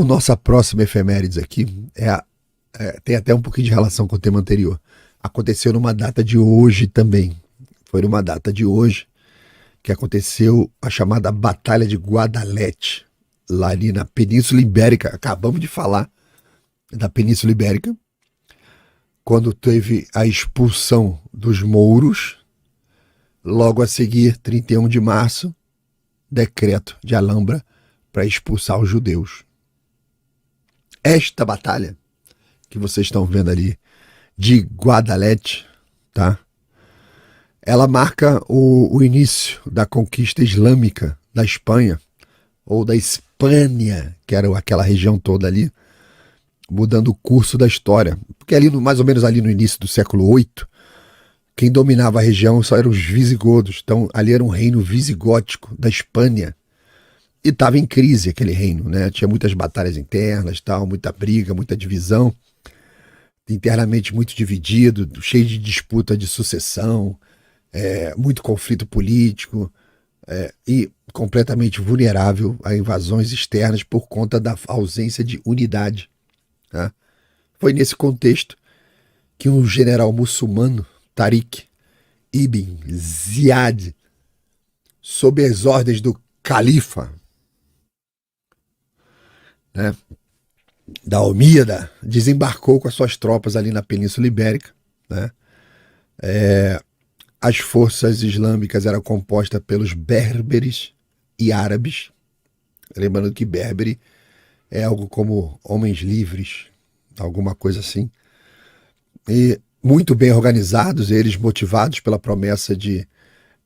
Nossa próxima efeméride aqui tem até um pouquinho de relação com o tema anterior. Aconteceu numa data de hoje também. Foi numa data de hoje que aconteceu a chamada Batalha de Guadalete, lá ali na Península Ibérica. Acabamos de falar da Península Ibérica, quando teve a expulsão dos mouros. Logo a seguir, 31 de março, decreto de Alhambra para expulsar os judeus. Esta batalha que vocês estão vendo ali de Guadalete, tá? Ela marca o início da conquista islâmica da Espanha, ou da Espanha, que era aquela região toda ali, mudando o curso da história. Porque ali, mais ou menos ali no início do século VIII, quem dominava a região só eram os visigodos. Então ali era um reino visigótico da Espanha. E estava em crise aquele reino, né? Tinha muitas batalhas internas, tal, muita briga, muita divisão. Internamente muito dividido, cheio de disputa de sucessão, muito conflito político, e completamente vulnerável a invasões externas por conta da ausência de unidade. Tá? Foi nesse contexto que um general muçulmano, Tariq Ibn Ziyad, sob as ordens do califa, né, da Almíada, desembarcou com as suas tropas ali na Península Ibérica. Né? As forças islâmicas eram compostas pelos berberes e árabes. Lembrando que berbere é algo como homens livres, alguma coisa assim. E muito bem organizados, eles motivados pela promessa de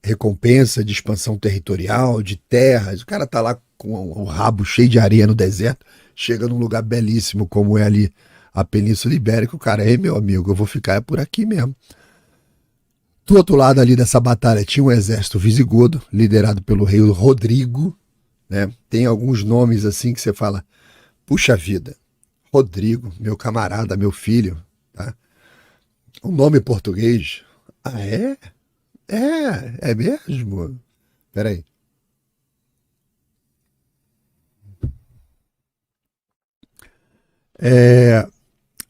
recompensa, de expansão territorial, de terras. O cara tá lá com o rabo cheio de areia no deserto, chega num lugar belíssimo como é ali a Península Ibérica, o cara, meu amigo, eu vou ficar por aqui mesmo. Do outro lado ali dessa batalha tinha um exército visigodo, liderado pelo rei Rodrigo, né? Tem alguns nomes assim que você fala, puxa vida, Rodrigo, meu camarada, meu filho, tá? Um nome português. Ah, é? É mesmo? Peraí.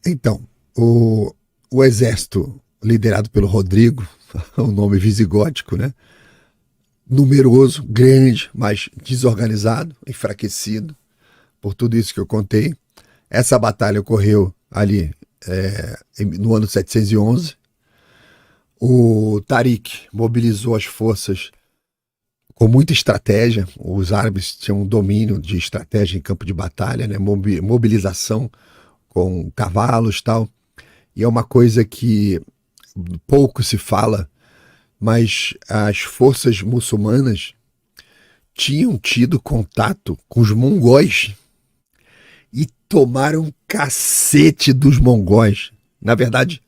Então, o exército liderado pelo Rodrigo, um nome visigótico, né? Numeroso, grande, mas desorganizado, enfraquecido, por tudo isso que eu contei. Essa batalha ocorreu ali no ano 711. O Tariq mobilizou as forças com muita estratégia. Os árabes tinham um domínio de estratégia em campo de batalha, né? Mobilização com cavalos e tal. E é uma coisa que pouco se fala, mas as forças muçulmanas tinham tido contato com os mongóis e tomaram um cacete dos mongóis. Na verdade,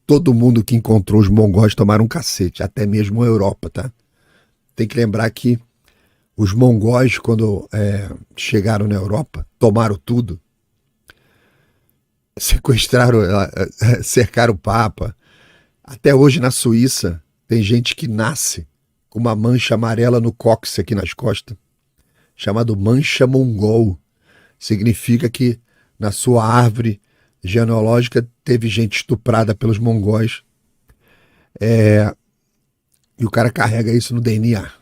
todo mundo que encontrou os mongóis tomaram um cacete, até mesmo a Europa, tá? Tem que lembrar que os mongóis, quando chegaram na Europa, tomaram tudo, sequestraram, cercaram o Papa. Até hoje na Suíça tem gente que nasce com uma mancha amarela no cóccix aqui nas costas, chamado mancha mongol. Significa que na sua árvore genealógica teve gente estuprada pelos mongóis. E o cara carrega isso no DNA.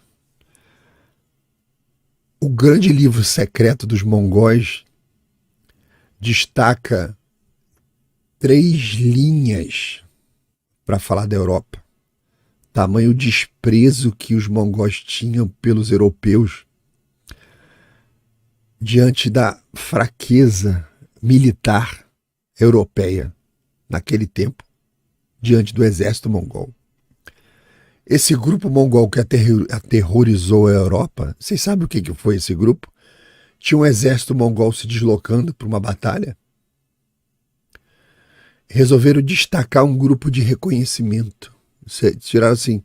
O grande livro secreto dos mongóis destaca 3 linhas para falar da Europa. Tamanho desprezo que os mongóis tinham pelos europeus diante da fraqueza militar europeia naquele tempo, diante do exército mongol. Esse grupo mongol que aterrorizou a Europa, vocês sabem o que foi esse grupo? Tinha um exército mongol se deslocando para uma batalha. Resolveram destacar um grupo de reconhecimento. Tiraram assim,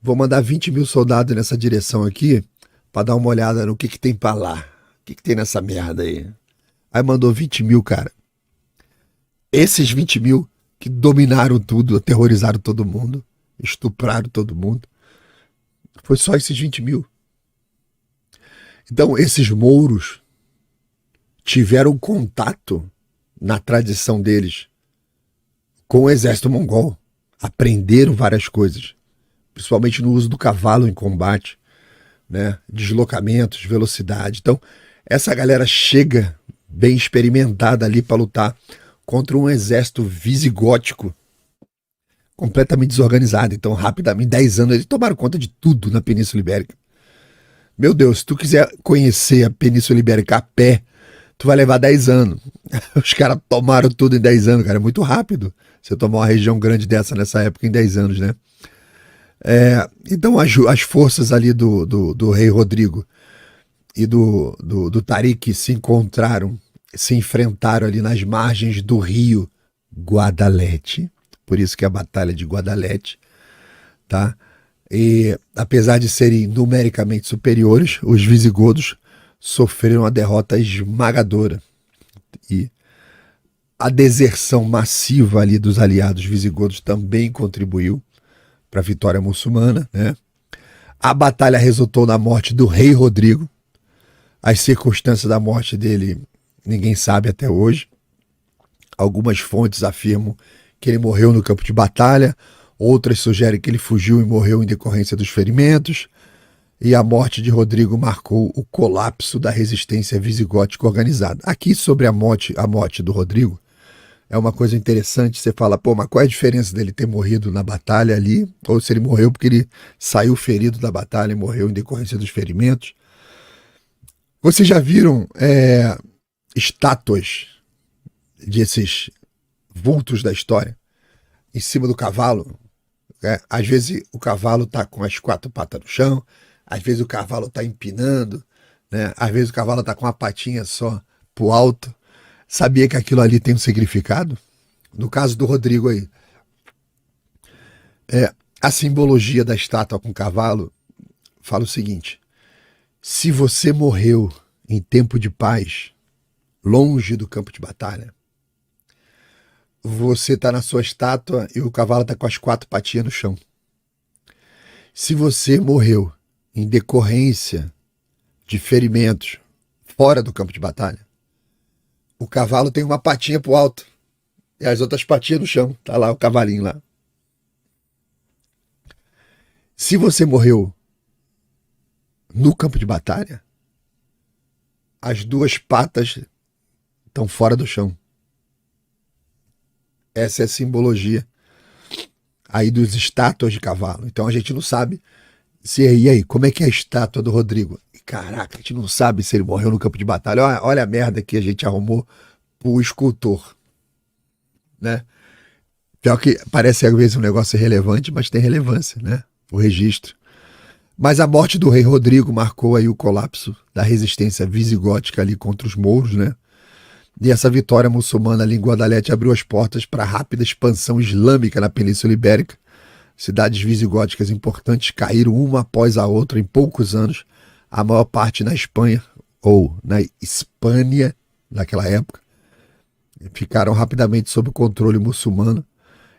vou mandar 20 mil soldados nessa direção aqui para dar uma olhada no que tem para lá. O que tem nessa merda aí? Aí mandou 20 mil, cara. Esses 20 mil que dominaram tudo, aterrorizaram todo mundo, estupraram todo mundo. Foi só esses 20 mil. Então, esses mouros tiveram contato na tradição deles com o exército mongol, aprenderam várias coisas, principalmente no uso do cavalo em combate, né? Deslocamentos, velocidade. Então, essa galera chega bem experimentada ali para lutar contra um exército visigótico completamente desorganizado. Então, rapidamente, em 10 anos, eles tomaram conta de tudo na Península Ibérica. Meu Deus, se tu quiser conhecer a Península Ibérica a pé, tu vai levar 10 anos. Os caras tomaram tudo em 10 anos, cara. É muito rápido você tomar uma região grande dessa nessa época em 10 anos, né? Então, as forças ali do rei Rodrigo e do Tariq se encontraram, se enfrentaram ali nas margens do rio Guadalete, por isso que é a Batalha de Guadalete, tá? E apesar de serem numericamente superiores, os visigodos sofreram uma derrota esmagadora. E a deserção massiva ali dos aliados visigodos também contribuiu para a vitória muçulmana, né? A batalha resultou na morte do rei Rodrigo. As circunstâncias da morte dele ninguém sabe até hoje. Algumas fontes afirmam que ele morreu no campo de batalha, outras sugerem que ele fugiu e morreu em decorrência dos ferimentos. E a morte de Rodrigo marcou o colapso da resistência visigótica organizada. Aqui sobre a morte do Rodrigo, é uma coisa interessante, você fala, pô, mas qual é a diferença dele ter morrido na batalha ali, ou se ele morreu porque ele saiu ferido da batalha e morreu em decorrência dos ferimentos? Vocês já viram estátuas desses vultos da história em cima do cavalo? Às vezes o cavalo está com as 4 patas no chão, às vezes o cavalo está empinando, né? Às vezes o cavalo está com uma patinha só pro alto. Sabia que aquilo ali tem um significado? No caso do Rodrigo aí, a simbologia da estátua com o cavalo fala o seguinte: se você morreu em tempo de paz, longe do campo de batalha, você está na sua estátua e o cavalo está com as 4 patinhas no chão. Se você morreu em decorrência de ferimentos fora do campo de batalha, o cavalo tem uma patinha pro alto e as outras patinhas no chão. Tá lá o cavalinho lá. Se você morreu no campo de batalha, as 2 patas estão fora do chão. Essa é a simbologia aí dos estátuas de cavalo. Então a gente não sabe e aí, como é que é a estátua do Rodrigo? Caraca, a gente não sabe se ele morreu no campo de batalha. Olha a merda que a gente arrumou pro escultor, né? Pior que parece às vezes um negócio irrelevante, mas tem relevância, né? O registro. Mas a morte do rei Rodrigo marcou aí o colapso da resistência visigótica ali contra os mouros, né? E essa vitória muçulmana ali em Guadalete abriu as portas para a rápida expansão islâmica na Península Ibérica. Cidades visigóticas importantes caíram uma após a outra em poucos anos, a maior parte na Espanha, ou na Hispânia, naquela época. Ficaram rapidamente sob o controle muçulmano,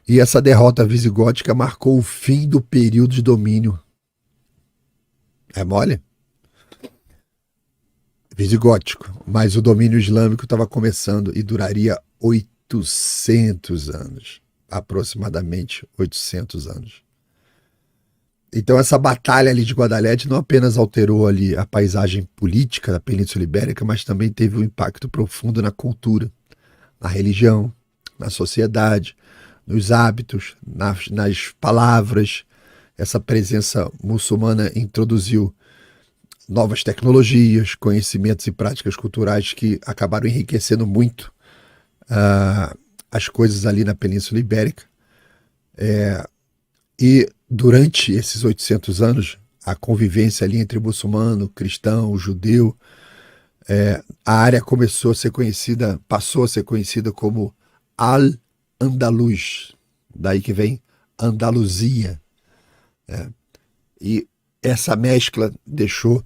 e essa derrota visigótica marcou o fim do período de domínio. É mole? Visigótico, mas o domínio islâmico estava começando e duraria 800 anos. Aproximadamente 800 anos. Então essa batalha ali de Guadalete não apenas alterou ali a paisagem política da Península Ibérica, mas também teve um impacto profundo na cultura, na religião, na sociedade, nos hábitos, nas palavras. Essa presença muçulmana introduziu novas tecnologias, conhecimentos e práticas culturais que acabaram enriquecendo muito as coisas ali na Península Ibérica. E durante esses 800 anos, a convivência ali entre muçulmano, cristão, judeu, a área passou a ser conhecida como Al-Andalus, daí que vem Andaluzia. E essa mescla deixou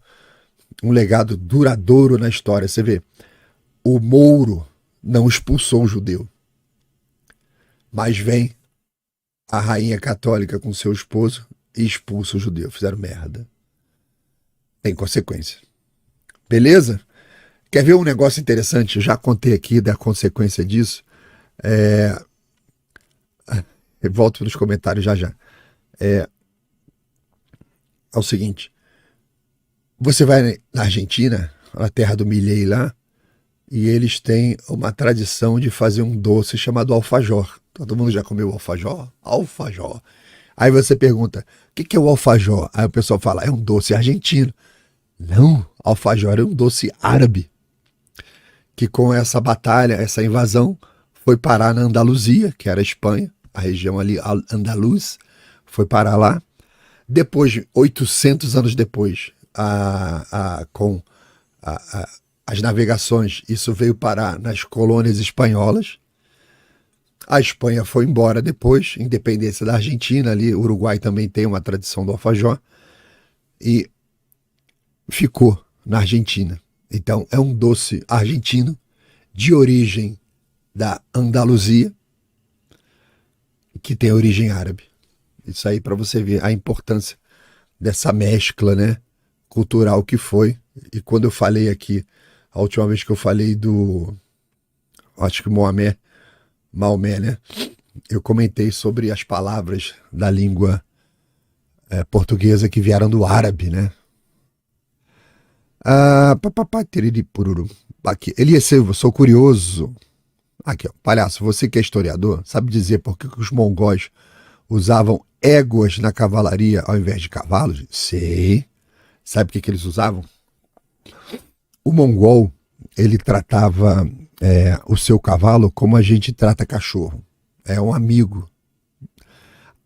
um legado duradouro na história. Você vê, o mouro não expulsou o judeu, mas vem a rainha católica com seu esposo e expulsa o judeu. Fizeram merda. Tem consequência. Beleza? Quer ver um negócio interessante? Eu já contei aqui da consequência disso. Eu volto nos comentários já já. É o seguinte, você vai na Argentina, na terra do Milei lá, e eles têm uma tradição de fazer um doce chamado alfajor. Todo mundo já comeu alfajor? Alfajor. Aí você pergunta, o que é o alfajor? Aí o pessoal fala, é um doce argentino. Não, alfajor é um doce árabe, que com essa batalha, essa invasão, foi parar na Andaluzia, que era a Espanha, a região ali, Andaluz, foi parar lá. Depois, 800 anos depois, com as navegações, isso veio parar nas colônias espanholas. A Espanha foi embora depois, independência da Argentina, ali, o Uruguai também tem uma tradição do alfajor, e ficou na Argentina. Então, é um doce argentino, de origem da Andaluzia, que tem origem árabe. Isso aí para você ver a importância dessa mescla, né, cultural que foi. E quando eu falei aqui, a última vez que eu falei acho que Maomé, né, eu comentei sobre as palavras da língua portuguesa que vieram do árabe, né. Aqui, Elias Silva, sou curioso. Aqui, ó, palhaço, você que é historiador, sabe dizer por que os mongóis usavam éguas na cavalaria ao invés de cavalos? Sei. Sabe o que eles usavam? O mongol, ele tratava o seu cavalo como a gente trata cachorro. É um amigo.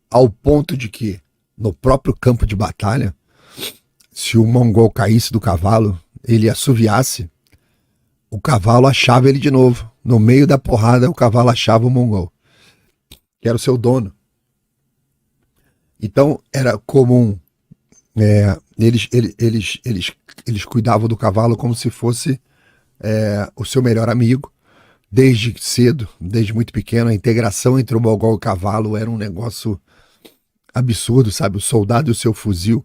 Ao ponto de que, no próprio campo de batalha, se o mongol caísse do cavalo, ele assoviasse, o cavalo achava ele de novo. No meio da porrada, o cavalo achava o mongol, que era o seu dono. Então, era comum. Eles cuidavam do cavalo como se fosse o seu melhor amigo. Desde cedo, desde muito pequeno, a integração entre o mongol e o cavalo era um negócio absurdo, sabe? O soldado e o seu fuzil.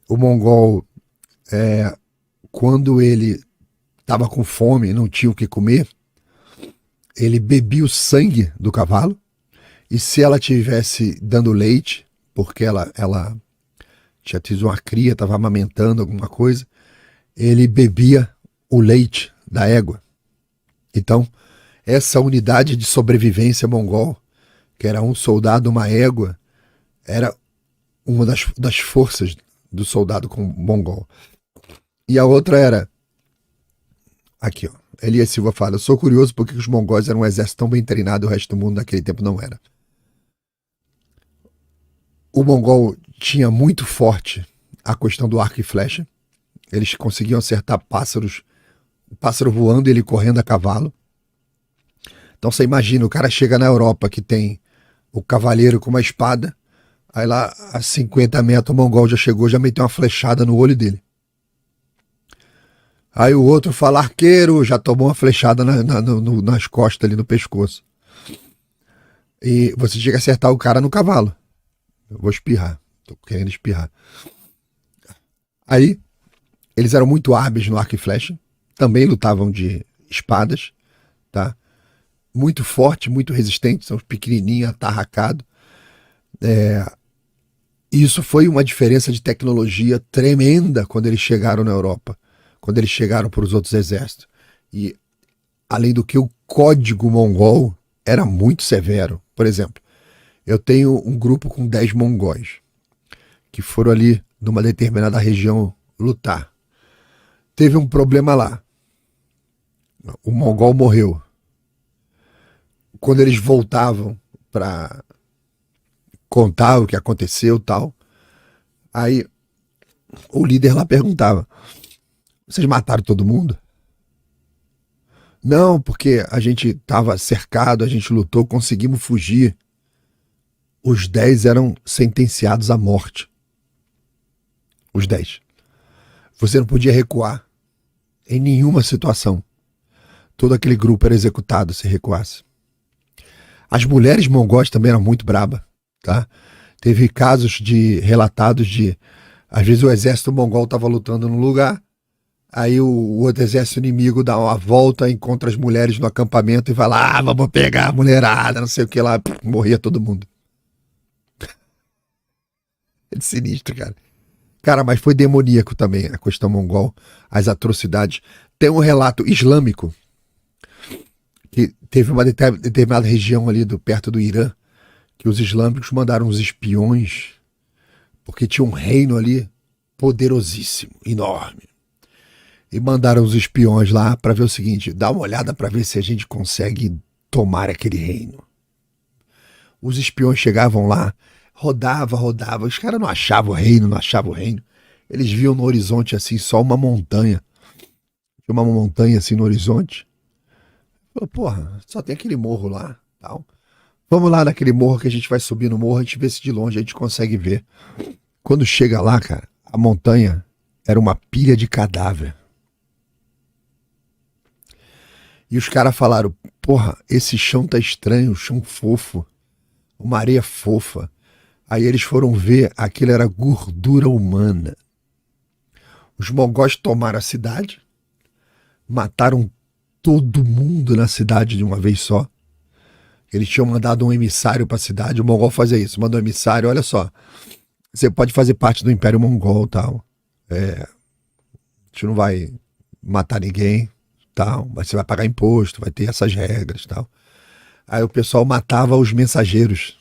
O mongol, quando ele estava com fome e não tinha o que comer, ele bebia o sangue do cavalo, e se ela tivesse dando leite, porque ela tinha tido uma cria, estava amamentando alguma coisa, ele bebia o leite da égua. Então, essa unidade de sobrevivência mongol, que era um soldado, uma égua, era uma das forças do soldado mongol. E a outra era, aqui, ó, Elias Silva fala, eu sou curioso porque os mongóis eram um exército tão bem treinado e o resto do mundo naquele tempo não era. O mongol tinha muito forte a questão do arco e flecha. Eles conseguiam acertar pássaros, o pássaro voando e ele correndo a cavalo. Então você imagina, o cara chega na Europa que tem o cavaleiro com uma espada, aí lá a 50 metros o mongol já chegou, já meteu uma flechada no olho dele. Aí o outro fala arqueiro, já tomou uma flechada nas costas ali no pescoço. E você chega a acertar o cara no cavalo. Eu vou espirrar, tô querendo espirrar. Aí, eles eram muito hábeis no arco e flecha, também lutavam de espadas, tá? Muito forte, muito resistente, são pequenininhos, atarracados. Isso foi uma diferença de tecnologia tremenda quando eles chegaram na Europa, quando eles chegaram para os outros exércitos. E, além do que, o código mongol era muito severo. Por exemplo, eu tenho um grupo com 10 mongóis que foram ali numa determinada região lutar. Teve um problema lá. O mongol morreu. Quando eles voltavam para contar o que aconteceu e tal, aí o líder lá perguntava, vocês mataram todo mundo? Não, porque a gente estava cercado, a gente lutou, conseguimos fugir. Os 10 eram sentenciados à morte. Os 10. Você não podia recuar em nenhuma situação. Todo aquele grupo era executado se recuasse. As mulheres mongóis também eram muito brabas, tá? Teve casos relatados de, às vezes o exército mongol estava lutando num lugar, Aí o outro exército inimigo dá uma volta, encontra as mulheres no acampamento e vai lá, vamos pegar a mulherada, não sei o que lá, morria todo mundo. É sinistro, cara. Cara, mas foi demoníaco também a questão mongol, as atrocidades. Tem um relato islâmico que teve uma determinada região ali perto do Irã, que os islâmicos mandaram uns espiões, porque tinha um reino ali poderosíssimo, enorme. E mandaram os espiões lá para ver o seguinte, dá uma olhada para ver se a gente consegue tomar aquele reino. Os espiões chegavam lá, rodava, os caras não achavam o reino, não achavam o reino. Eles viam no horizonte assim só uma montanha. Tinha uma montanha assim no horizonte. Falou, porra, só tem aquele morro lá, tal. Vamos lá naquele morro que a gente vai subir no morro, a gente vê se de longe a gente consegue ver. Quando chega lá, cara, a montanha era uma pilha de cadáver. E os caras falaram, porra, esse chão tá estranho, chão fofo, uma areia fofa. Aí eles foram ver, aquilo era gordura humana. Os mongóis tomaram a cidade, mataram todo mundo na cidade de uma vez só. Eles tinham mandado um emissário para a cidade, o mongol fazia isso, mandou um emissário, olha só, você pode fazer parte do Império Mongol, tal. A gente não vai matar ninguém, tal, mas você vai pagar imposto, vai ter essas regras, tal. Aí o pessoal matava os mensageiros.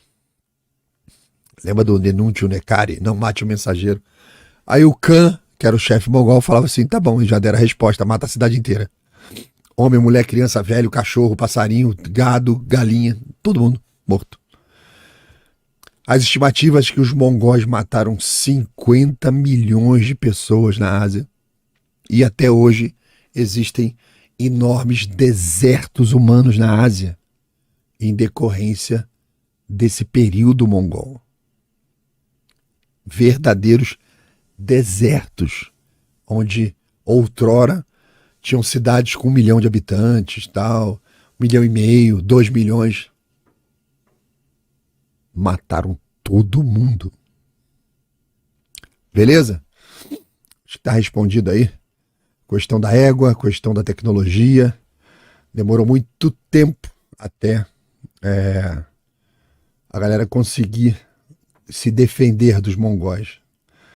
Lembra do Nenúncio Necari? Não mate o mensageiro. Aí o Khan, que era o chefe mongol, falava assim, tá bom, e já deram a resposta, mata a cidade inteira. Homem, mulher, criança, velho, cachorro, passarinho, gado, galinha, todo mundo morto. As estimativas que os mongóis mataram 50 milhões de pessoas na Ásia. E até hoje existem enormes desertos humanos na Ásia em decorrência desse período mongol. Verdadeiros desertos, onde outrora tinham cidades com 1 milhão de habitantes, tal, 1,5 milhão, 2 milhões. Mataram todo mundo. Beleza? Acho que tá respondido aí. Questão da égua, questão da tecnologia. Demorou muito tempo até a galera conseguir se defender dos mongóis.